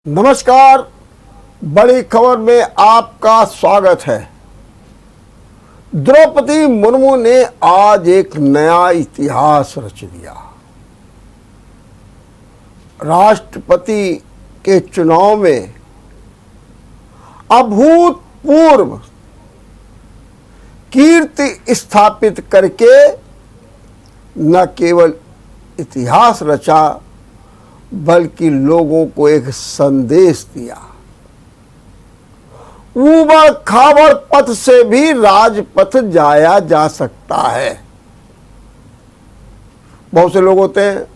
नमस्कार। बड़ी खबर में आपका स्वागत है। द्रौपदी मुर्मू ने आज एक नया इतिहास रच दिया। राष्ट्रपति के चुनाव में अभूतपूर्व कीर्ति स्थापित करके न केवल इतिहास रचा बल्कि लोगों को एक संदेश दिया। ऊबड़ खाबड़ पथ से भी राजपथ जाया जा सकता है। बहुत से लोग होते हैं,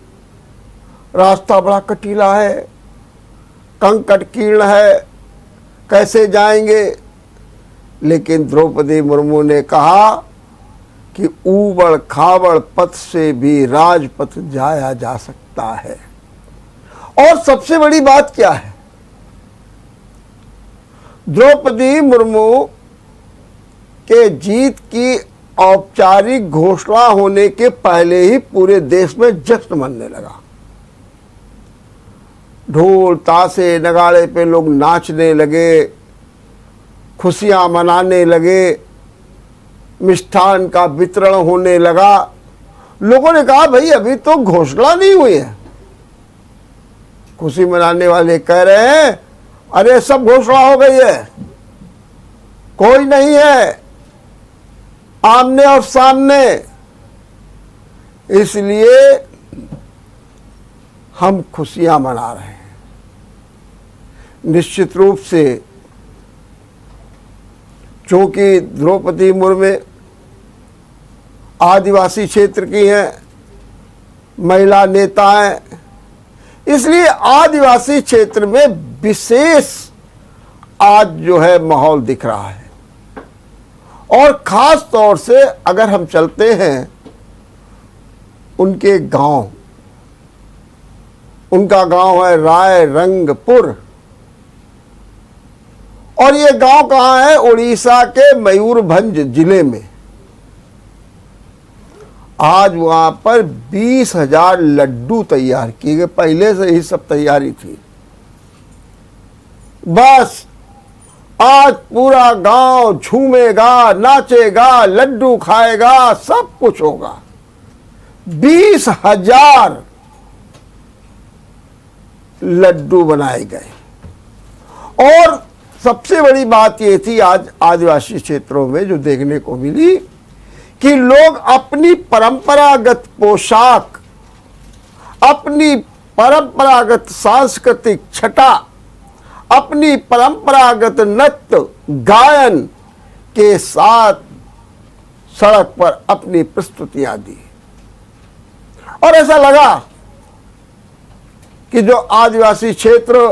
रास्ता बड़ा कटीला है, कंकट कीर्ण है, कैसे जाएंगे। लेकिन द्रौपदी मुर्मू ने कहा कि ऊबड़ खाबड़ पथ से भी राजपथ जाया जा सकता है। और सबसे बड़ी बात क्या है, द्रौपदी मुर्मू के जीत की औपचारिक घोषणा होने के पहले ही पूरे देश में जश्न मनने लगा। ढोल ताशे नगाड़े पे लोग नाचने लगे, खुशियां मनाने लगे, मिष्ठान का वितरण होने लगा। लोगों ने कहा भाई अभी तो घोषणा नहीं हुई है। खुशी मनाने वाले कह रहे हैं अरे सब घोषणा हो गई है, कोई नहीं है आमने और सामने, इसलिए हम खुशियां मना रहे हैं। निश्चित रूप से चूंकि द्रौपदी मुर्मू आदिवासी क्षेत्र की हैं, महिला नेता हैं, इसलिए आदिवासी क्षेत्र में विशेष आज जो है माहौल दिख रहा है। और खास तौर से अगर हम चलते हैं उनके गांव, उनका गांव है रायरंगपुर, और ये गांव कहाँ है, उड़ीसा के मयूरभंज जिले में। आज वहां पर 20,000 लड्डू तैयार किए गए, पहले से ही सब तैयारी थी। बस आज पूरा गांव झूमेगा, नाचेगा, लड्डू खाएगा, सब कुछ होगा। 20,000 लड्डू बनाए गए। और सबसे बड़ी बात यह थी आज आदिवासी क्षेत्रों में जो देखने को मिली कि लोग अपनी परंपरागत पोशाक, अपनी परंपरागत सांस्कृतिक छटा, अपनी परंपरागत नृत्य गायन के साथ सड़क पर अपनी प्रस्तुतियां दी। और ऐसा लगा कि जो आदिवासी क्षेत्र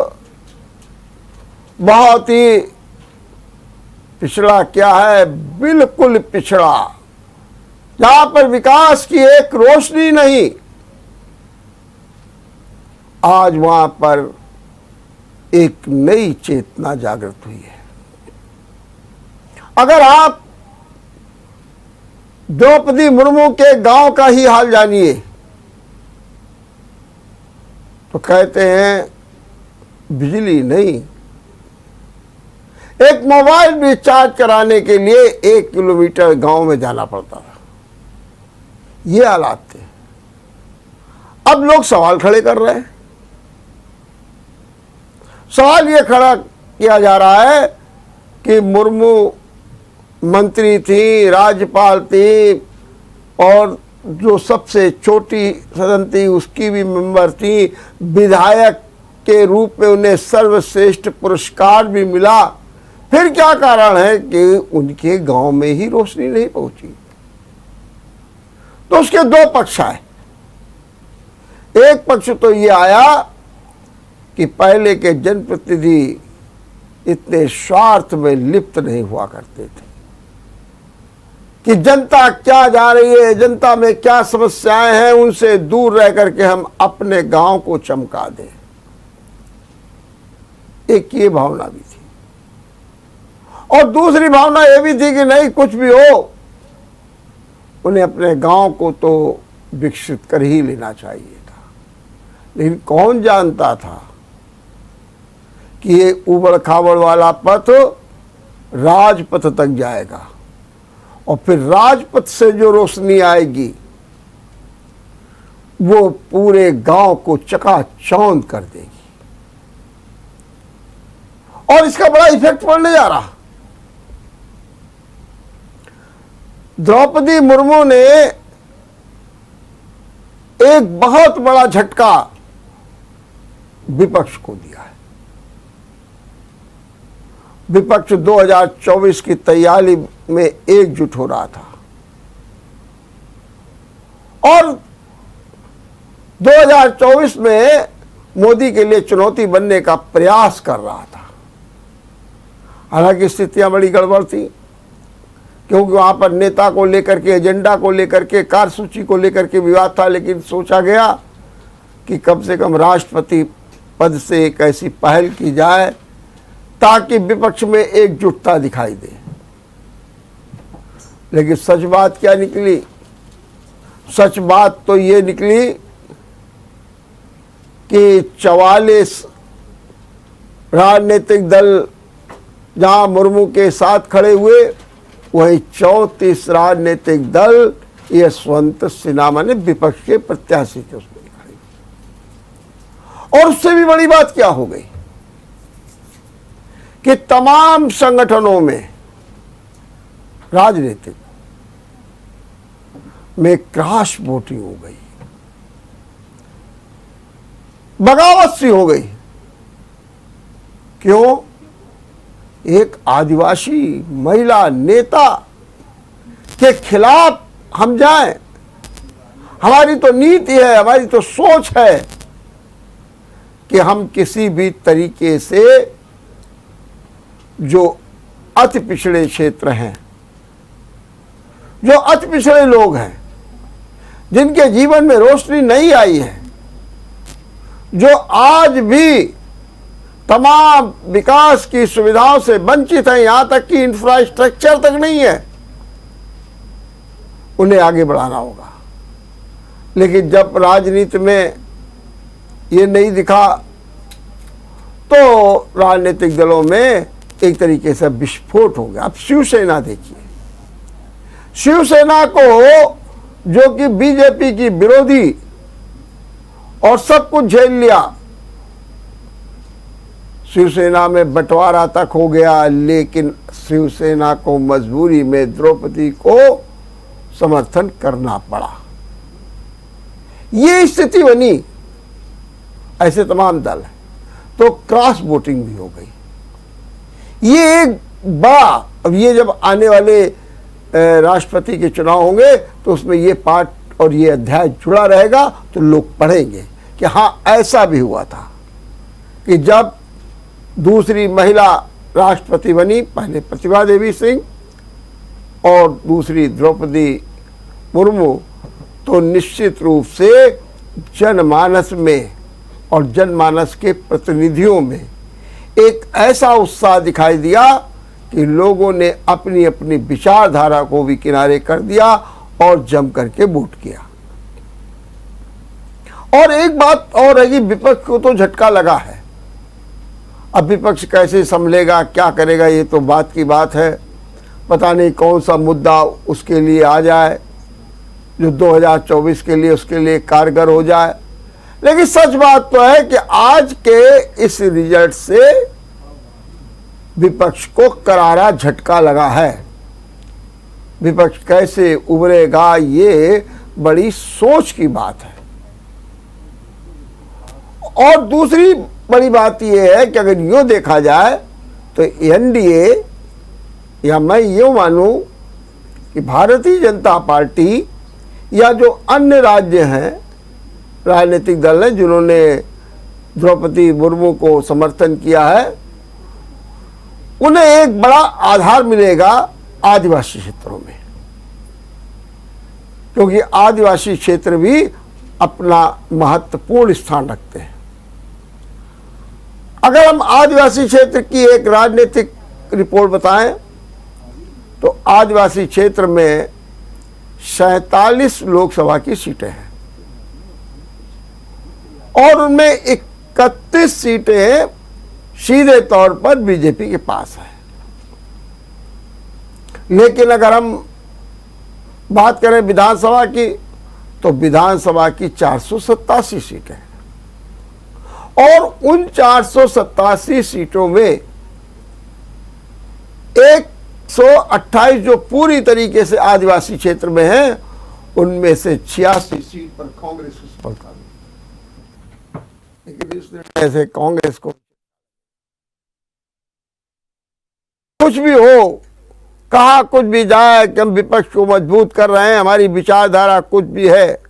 बहुत ही पिछड़ा, क्या है, बिल्कुल पिछड़ा, जहां पर विकास की एक रोशनी नहीं, आज वहां पर एक नई चेतना जागृत हुई है। अगर आप द्रौपदी मुर्मू के गांव का ही हाल जानिए तो कहते हैं बिजली नहीं, एक मोबाइल रिचार्ज कराने के लिए 1 किलोमीटर गांव में जाना पड़ता था। ये हालात थे। अब लोग सवाल खड़े कर रहे हैं। सवाल ये खड़ा किया जा रहा है कि मुर्मू मंत्री थी, राज्यपाल थी, और जो सबसे छोटी सदन थी उसकी भी मेंबर थी, विधायक के रूप में उन्हें सर्वश्रेष्ठ पुरस्कार भी मिला। फिर क्या कारण है कि उनके गांव में ही रोशनी नहीं पहुंची? तो उसके दो पक्ष आए। एक पक्ष तो ये आया कि पहले के जनप्रतिनिधि इतने स्वार्थ में लिप्त नहीं हुआ करते थे कि जनता क्या जा रही है, जनता में क्या समस्याएं हैं, उनसे दूर रह करके हम अपने गांव को चमका दें। एक ये भावना भी थी, और दूसरी भावना ये भी थी कि नहीं, कुछ भी हो उन्हें अपने गांव को तो विकसित कर ही लेना चाहिए था। लेकिन कौन जानता था कि ये उबड़ खाबड़ वाला पथ राजपथ तक जाएगा और फिर राजपथ से जो रोशनी आएगी वो पूरे गांव को चकाचौंध कर देगी और इसका बड़ा इफेक्ट पड़ने जा रहा। द्रौपदी मुर्मू ने एक बहुत बड़ा झटका विपक्ष को दिया है। विपक्ष 2024 की तैयारी में एकजुट हो रहा था और 2024 में मोदी के लिए चुनौती बनने का प्रयास कर रहा था। हालांकि स्थितियां बड़ी गड़बड़ थी क्योंकि वहां पर नेता को लेकर के, एजेंडा को लेकर के, कार्यसूची को लेकर के विवाद था, लेकिन सोचा गया कि कम से कम राष्ट्रपति पद से एक ऐसी पहल की जाए ताकि विपक्ष में एकजुटता दिखाई दे। लेकिन सच बात क्या निकली? सच बात तो ये निकली कि 44 राजनीतिक दल जहां मुर्मू के साथ खड़े हुए, वही 34 राजनीतिक दल यशवंत सिन्हा ने विपक्ष के प्रत्याशी थे उसमें खड़े। और उससे भी बड़ी बात क्या हो गई कि तमाम संगठनों में, राजनीतिक में क्रॉस वोटिंग हो गई, बगावत सी हो गई। क्यों? एक आदिवासी महिला नेता के खिलाफ हम जाएं? हमारी तो नीति है, हमारी तो सोच है कि हम किसी भी तरीके से जो अति पिछड़े क्षेत्र हैं, जो अति पिछड़े लोग हैं, जिनके जीवन में रोशनी नहीं आई है, जो आज भी तमाम विकास की सुविधाओं से वंचित है, यहां तक कि इंफ्रास्ट्रक्चर तक नहीं है, उन्हें आगे बढ़ाना होगा। लेकिन जब राजनीति में ये नहीं दिखा तो राजनीतिक दलों में एक तरीके से विस्फोट हो गया। अब शिवसेना देखिए, शिवसेना को जो कि बीजेपी की विरोधी और सब कुछ झेल लिया, शिवसेना में बंटवारा तक हो गया, लेकिन शिवसेना को मजबूरी में द्रौपदी को समर्थन करना पड़ा। ये स्थिति बनी। ऐसे तमाम दल हैं तो क्रॉस वोटिंग भी हो गई। ये एक बड़ा, अब ये जब आने वाले राष्ट्रपति के चुनाव होंगे तो उसमें ये पार्ट और ये अध्याय जुड़ा रहेगा, तो लोग पढ़ेंगे कि हाँ ऐसा भी हुआ था कि जब दूसरी महिला राष्ट्रपति बनी, पहले प्रतिभा देवी सिंह और दूसरी द्रौपदी मुर्मू, तो निश्चित रूप से जनमानस में और जनमानस के प्रतिनिधियों में एक ऐसा उत्साह दिखाई दिया कि लोगों ने अपनी अपनी विचारधारा को भी किनारे कर दिया और जम करके वोट किया। और एक बात और है कि विपक्ष को तो झटका लगा है। अब विपक्ष कैसे संभलेगा, क्या करेगा, ये तो बात की बात है। पता नहीं कौन सा मुद्दा उसके लिए आ जाए जो 2024 के लिए उसके लिए कारगर हो जाए। लेकिन सच बात तो है कि आज के इस रिजल्ट से विपक्ष को करारा झटका लगा है। विपक्ष कैसे उभरेगा, ये बड़ी सोच की बात है। और दूसरी बड़ी बात यह है कि अगर यूं देखा जाए तो एनडीए, या मैं यूं मानूं कि भारतीय जनता पार्टी या जो अन्य राज्य हैं, राजनीतिक दल हैं जिन्होंने द्रौपदी मुर्मू को समर्थन किया है, उन्हें एक बड़ा आधार मिलेगा आदिवासी क्षेत्रों में, क्योंकि आदिवासी क्षेत्र भी अपना महत्वपूर्ण स्थान रखते हैं। अगर हम आदिवासी क्षेत्र की एक राजनीतिक रिपोर्ट बताएं तो आदिवासी क्षेत्र में 47 लोकसभा की सीटें हैं और उनमें 31 सीटें सीधे तौर पर बीजेपी के पास है। लेकिन अगर हम बात करें विधानसभा की, तो विधानसभा की 487 सीटें हैं और उन 487 सीटों में 128 जो पूरी तरीके से आदिवासी क्षेत्र में हैं, उनमें से 86 सीट पर कांग्रेस को सफलता मिली। लेकिन इस निर्णय से कांग्रेस को कुछ भी हो, कहा कुछ भी जाए कि हम विपक्ष को मजबूत कर रहे हैं, हमारी विचारधारा कुछ भी है,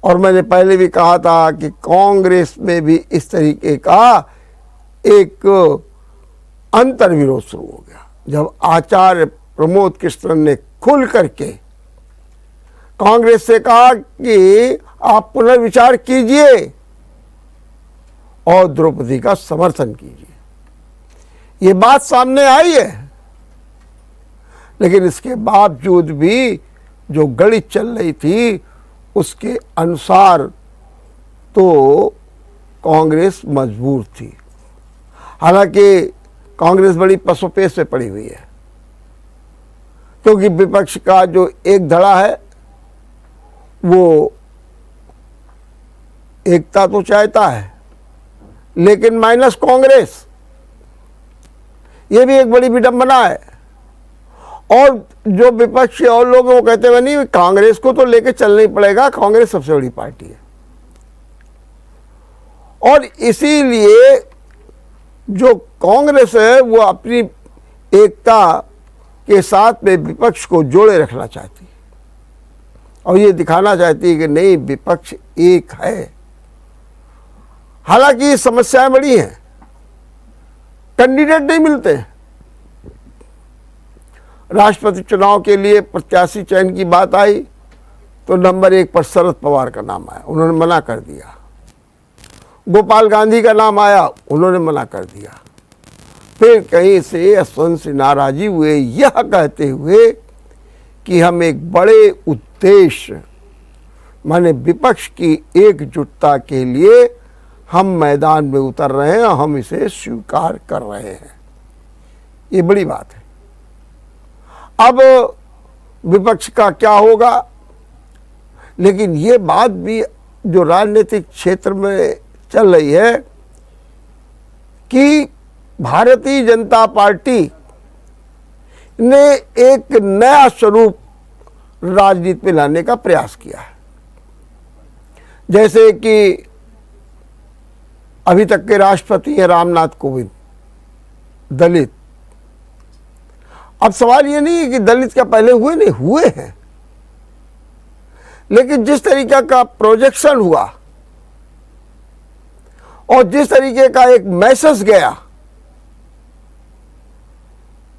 और मैंने पहले भी कहा था कि कांग्रेस में भी इस तरीके का एक अंतर्विरोध शुरू हो गया जब आचार्य प्रमोद कृष्णन ने खुल करके कांग्रेस से कहा कि आप पुनर्विचार कीजिए और द्रौपदी का समर्थन कीजिए। ये बात सामने आई है, लेकिन इसके बावजूद भी जो गणित चल रही थी उसके अनुसार तो कांग्रेस मजबूर थी। हालांकि कांग्रेस बड़ी पसोपेश पे पड़ी हुई है, क्योंकि विपक्ष का जो एक धड़ा है वो एकता तो चाहता है, लेकिन माइनस कांग्रेस, ये भी एक बड़ी विडंबना है। और जो विपक्ष और लोग वो कहते हुए नहीं, कांग्रेस को तो लेके चलना ही पड़ेगा, कांग्रेस सबसे बड़ी पार्टी है। और इसीलिए जो कांग्रेस है वो अपनी एकता के साथ में विपक्ष को जोड़े रखना चाहती है और ये दिखाना चाहती है कि नहीं, विपक्ष एक है। हालांकि समस्याएं बड़ी हैं, कैंडिडेट नहीं मिलते। राष्ट्रपति चुनाव के लिए प्रत्याशी चयन की बात आई तो नंबर 1 पर शरद पवार का नाम आया, उन्होंने मना कर दिया। गोपाल गांधी का नाम आया, उन्होंने मना कर दिया। फिर कहीं से यशवंत सिंह नाराजी हुए यह कहते हुए कि हम एक बड़े उद्देश्य माने विपक्ष की एकजुटता के लिए हम मैदान में उतर रहे हैं, हम इसे स्वीकार कर रहे हैं। ये बड़ी बात है। अब विपक्ष का क्या होगा, लेकिन ये बात भी जो राजनीतिक क्षेत्र में चल रही है कि भारतीय जनता पार्टी ने एक नया स्वरूप राजनीति में लाने का प्रयास किया है। जैसे कि अभी तक के राष्ट्रपति हैं रामनाथ कोविंद, दलित। अब सवाल ये नहीं है कि दलित क्या पहले हुए, नहीं हुए हैं, लेकिन जिस तरीके का प्रोजेक्शन हुआ और जिस तरीके का एक मैसेज गया,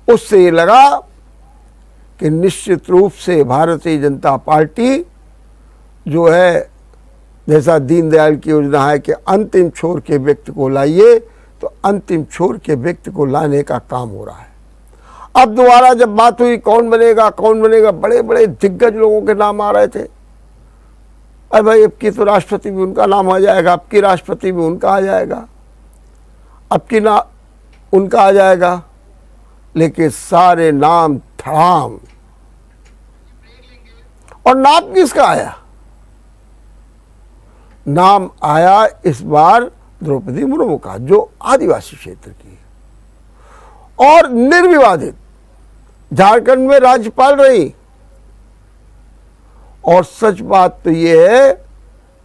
उससे ये लगा कि निश्चित रूप से भारतीय जनता पार्टी जो है, जैसा दीनदयाल की योजना है कि अंतिम छोर के व्यक्ति को लाइए, तो अंतिम छोर के व्यक्ति को लाने का काम हो रहा है। अब दोबारा जब बात हुई कौन बनेगा कौन बनेगा, बड़े बड़े दिग्गज लोगों के नाम आ रहे थे। अरे भाई, अब की तो राष्ट्रपति भी उनका नाम आ जाएगा, अब की राष्ट्रपति भी उनका आ जाएगा, अब की ना उनका आ जाएगा, लेकिन सारे नाम धड़ाम। और नाम किसका आया? नाम आया इस बार द्रौपदी मुर्मू का, जो आदिवासी क्षेत्र की है और निर्विवादित झारखंड में राज्यपाल रही। और सच बात तो ये है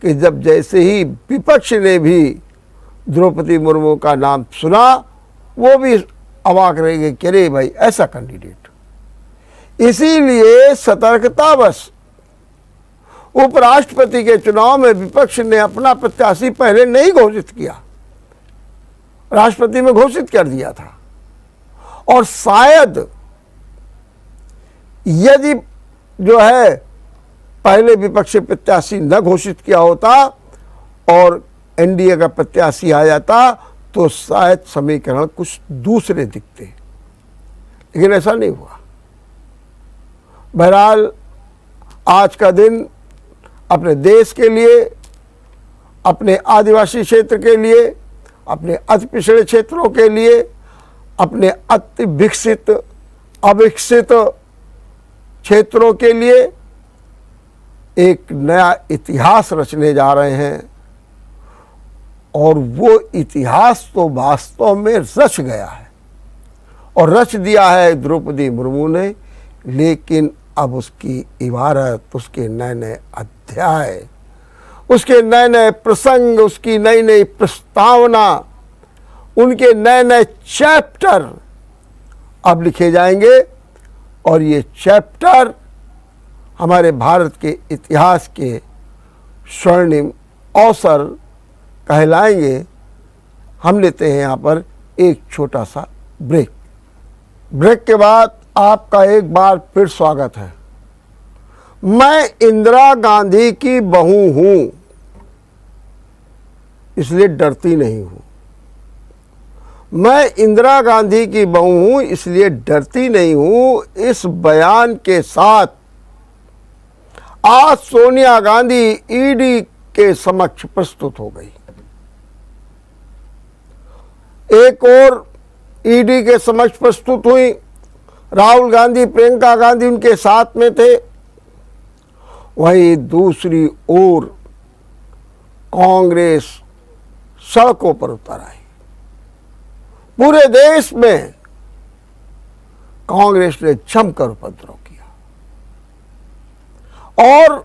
कि जब जैसे ही विपक्ष ने भी द्रौपदी मुर्मू का नाम सुना, वो भी अवाक रह गए कि अरे भाई, ऐसा कैंडिडेट। इसीलिए सतर्कतावश उपराष्ट्रपति के चुनाव में विपक्ष ने अपना प्रत्याशी पहले नहीं घोषित किया, राष्ट्रपति में घोषित कर दिया था। और शायद यदि जो है पहले विपक्षी प्रत्याशी न घोषित किया होता और एनडीए का प्रत्याशी आ जाता, तो शायद समीकरण कुछ दूसरे दिखते, लेकिन ऐसा नहीं हुआ। बहरहाल आज का दिन अपने देश के लिए, अपने आदिवासी क्षेत्र के लिए, अपने अति पिछड़े क्षेत्रों के लिए, अपने अति विकसित अविकसित क्षेत्रों के लिए एक नया इतिहास रचने जा रहे हैं। और वो इतिहास तो वास्तव में रच गया है और रच दिया है द्रौपदी मुर्मू ने, लेकिन अब उसकी इबारत, उसके नए नए अध्याय, उसके नए नए प्रसंग, उसकी नई नई प्रस्तावना, उनके नए नए चैप्टर अब लिखे जाएंगे। और ये चैप्टर हमारे भारत के इतिहास के स्वर्णिम अवसर कहलाएंगे। हम लेते हैं यहाँ पर एक छोटा सा ब्रेक। ब्रेक के बाद आपका एक बार फिर स्वागत है। मैं इंदिरा गांधी की बहू हूं, इसलिए डरती नहीं हूं। मैं इंदिरा गांधी की बहू हूं, इसलिए डरती नहीं हूं। इस बयान के साथ आज सोनिया गांधी ईडी के समक्ष प्रस्तुत हो गई। एक और ईडी के समक्ष प्रस्तुत हुई, राहुल गांधी, प्रियंका गांधी उनके साथ में थे। वहीं दूसरी ओर कांग्रेस सड़कों पर उतर आई। पूरे देश में कांग्रेस ने जमकर उपद्रव किया और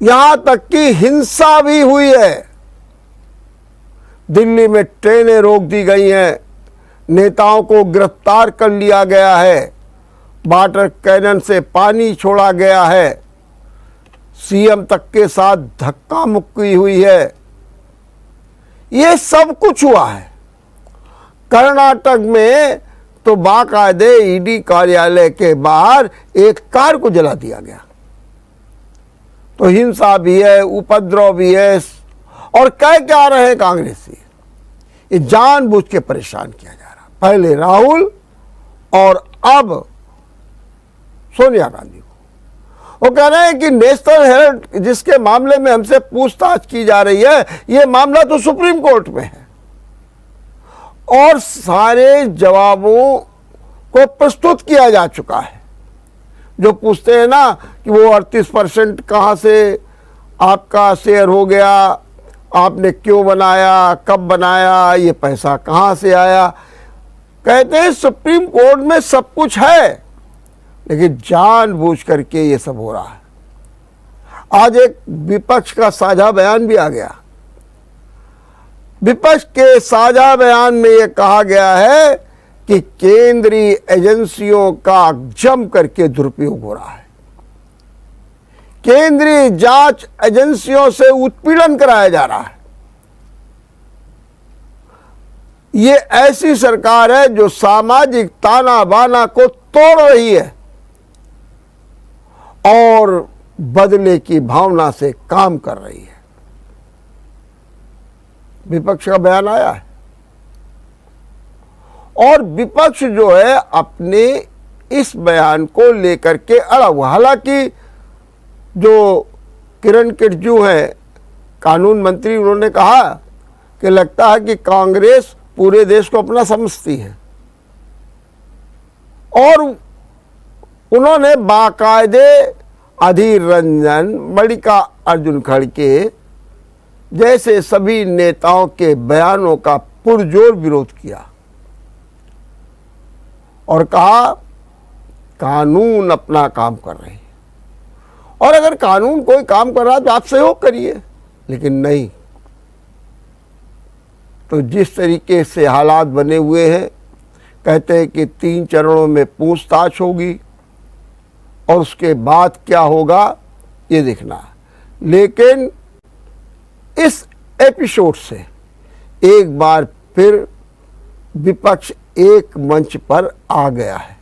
यहां तक कि हिंसा भी हुई है। दिल्ली में ट्रेनें रोक दी गई हैं, नेताओं को गिरफ्तार कर लिया गया है, वाटर कैनन से पानी छोड़ा गया है, सीएम तक के साथ धक्का मुक्की हुई है। ये सब कुछ हुआ है। कर्नाटक में तो बाकायदे ईडी कार्यालय के बाहर एक कार को जला दिया गया। तो हिंसा भी है, उपद्रव भी है। और कह क्या रहे हैं कांग्रेसी, ये जानबूझ के परेशान किया जा रहा। पहले राहुल और अब सोनिया गांधी को। वो कह रहे हैं कि नेशनल हेराल्ड जिसके मामले में हमसे पूछताछ की जा रही है, ये मामला तो सुप्रीम कोर्ट में है और सारे जवाबों को प्रस्तुत किया जा चुका है। जो पूछते हैं ना कि वो 38% कहाँ से आपका शेयर हो गया, आपने क्यों बनाया, कब बनाया, ये पैसा कहाँ से आया, कहते हैं सुप्रीम कोर्ट में सब कुछ है, लेकिन जानबूझ करके ये सब हो रहा है। आज एक विपक्ष का साझा बयान भी आ गया। विपक्ष के साझा बयान में ये कहा गया है कि केंद्रीय एजेंसियों का जम करके दुरुपयोग हो रहा है, केंद्रीय जांच एजेंसियों से उत्पीड़न कराया जा रहा है। ये ऐसी सरकार है जो सामाजिक ताना बाना को तोड़ रही है और बदले की भावना से काम कर रही है। विपक्ष का बयान आया है और विपक्ष जो है अपने इस बयान को लेकर के अड़ा हुआ। हालांकि जो किरण रिजिजू हैं कानून मंत्री, उन्होंने कहा कि लगता है कि कांग्रेस पूरे देश को अपना समझती है और उन्होंने बाकायदे अधीर रंजन, मल्लिकार्जुन खड़गे जैसे सभी नेताओं के बयानों का पुरजोर विरोध किया और कहा कानून अपना काम कर रहे हैं और अगर कानून कोई काम कर रहा है तो आप सहयोग करिए, लेकिन नहीं। तो जिस तरीके से हालात बने हुए हैं, कहते हैं कि 3 चरणों में पूछताछ होगी और उसके बाद क्या होगा ये देखना है। लेकिन इस एपिसोड से एक बार फिर विपक्ष एक मंच पर आ गया है।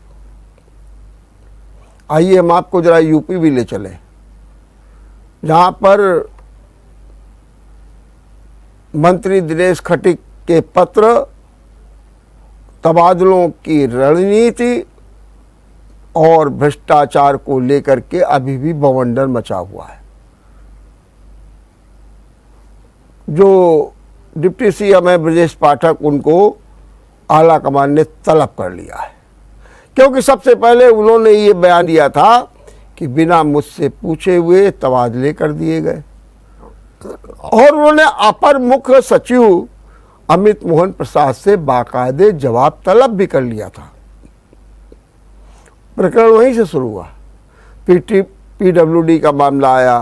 आइए हम आपको जरा यूपी भी ले चले, जहां पर मंत्री दिनेश खटीक के पत्र, तबादलों की रणनीति और भ्रष्टाचार को लेकर के अभी भी बवंडर मचा हुआ है। जो डिप्टी सीएम है ब्रजेश पाठक, उनको आला कमान ने तलब कर लिया है, क्योंकि सबसे पहले उन्होंने ये बयान दिया था कि बिना मुझसे पूछे हुए तबादले कर दिए गए, और उन्होंने अपर मुख्य सचिव अमित मोहन प्रसाद से बाकायदे जवाब तलब भी कर लिया था। प्रकरण वहीं से शुरू हुआ, पीडब्ल्यूडी का मामला आया,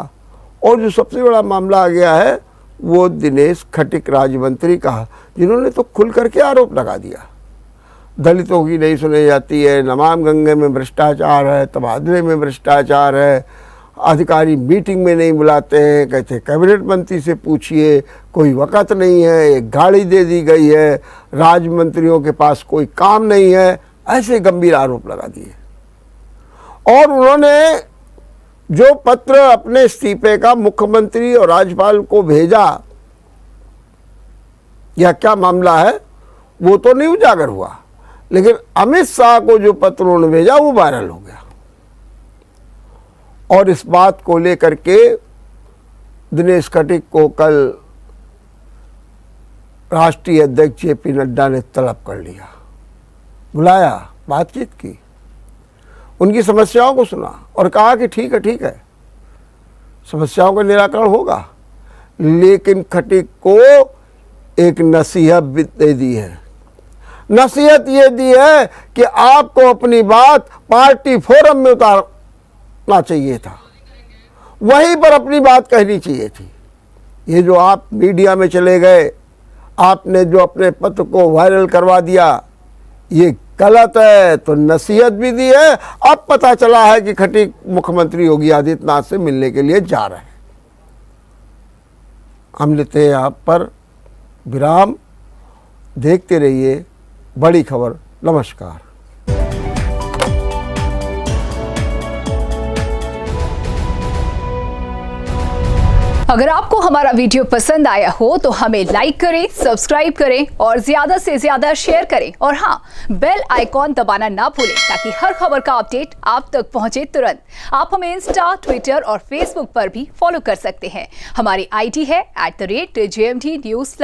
और जो सबसे बड़ा मामला आ गया है वो दिनेश खटीक राज्य मंत्री का, जिन्होंने तो खुल करके आरोप लगा दिया, दलितों की नहीं सुनी जाती है, नमाम गंगे में भ्रष्टाचार है, तबादले में भ्रष्टाचार है, अधिकारी मीटिंग में नहीं बुलाते हैं, कहते कैबिनेट मंत्री से पूछिए, कोई वक़्त नहीं है, एक गाड़ी दे दी गई है, राज्य मंत्रियों के पास कोई काम नहीं है, ऐसे गंभीर आरोप लगा दिए। और उन्होंने जो पत्र अपने इस्तीफे का मुख्यमंत्री और राज्यपाल को भेजा, यह क्या मामला है वो तो नहीं उजागर हुआ, लेकिन अमित शाह को जो पत्र उन्होंने भेजा वो वायरल हो गया। और इस बात को लेकर के दिनेश खटीक को कल राष्ट्रीय अध्यक्ष जेपी नड्डा ने तलब कर लिया, बुलाया, बातचीत की, उनकी समस्याओं को सुना और कहा कि ठीक है, समस्याओं का निराकरण होगा। लेकिन खटीक को एक नसीहत भी दे दी है। नसीहत ये दी है कि आपको अपनी बात पार्टी फोरम में उतारना चाहिए था, वहीं पर अपनी बात कहनी चाहिए थी। ये जो आप मीडिया में चले गए, आपने जो अपने पत्र को वायरल करवा दिया, ये गलत है। तो नसीहत भी दी है। अब पता चला है कि खटीक मुख्यमंत्री योगी आदित्यनाथ से मिलने के लिए जा रहे हैं। हम लेते हैं आप पर विराम, देखते रहिए बड़ी खबर। नमस्कार। अगर आपको हमारा वीडियो पसंद आया हो तो हमें लाइक करें, सब्सक्राइब करें और ज्यादा से ज्यादा शेयर करें, और हाँ, बेल आइकॉन दबाना ना भूलें ताकि हर खबर का अपडेट आप तक पहुंचे तुरंत। आप हमें इंस्टा, ट्विटर और फेसबुक पर भी फॉलो कर सकते हैं। हमारी आईडी है @JMT News।